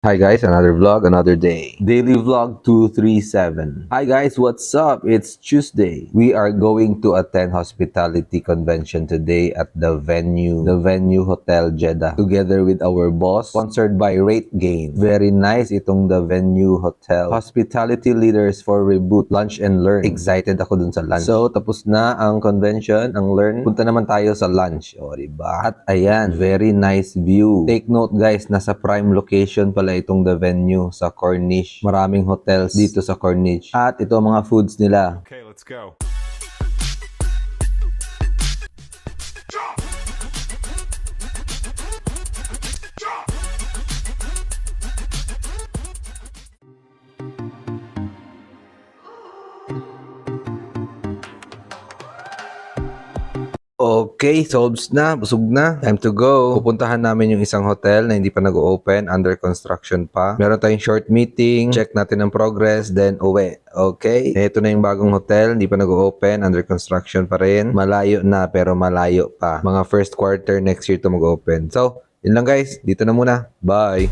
Hi guys, another vlog, another day. Daily vlog 237. Hi guys, what's up? It's Tuesday. We are going to attend hospitality convention today at the venue Hotel Jeddah, together with our boss, sponsored by Rate Gain. Very nice itong the venue hotel. Hospitality leaders for Reboot Lunch and Learn. Excited ako dun sa lunch. So, tapos na ang convention, ang learn. Punta naman tayo sa lunch. O, diba? At ayan, very nice view. Take note guys, nasa prime location pala itong the venue sa Corniche. Maraming hotels dito sa Corniche. At ito ang mga foods nila. Okay, let's go. Okay, solves na, busog na. Time to go. Pupuntahan namin yung isang hotel na hindi pa nag-open, under construction pa. Meron tayong short meeting, check natin ang progress, then uwi. Okay, ito na yung bagong hotel, hindi pa nag-open, under construction pa rin. Malayo na, pero malayo pa. Mga first quarter next year to mag-open. So, yun lang guys, dito na muna. Bye!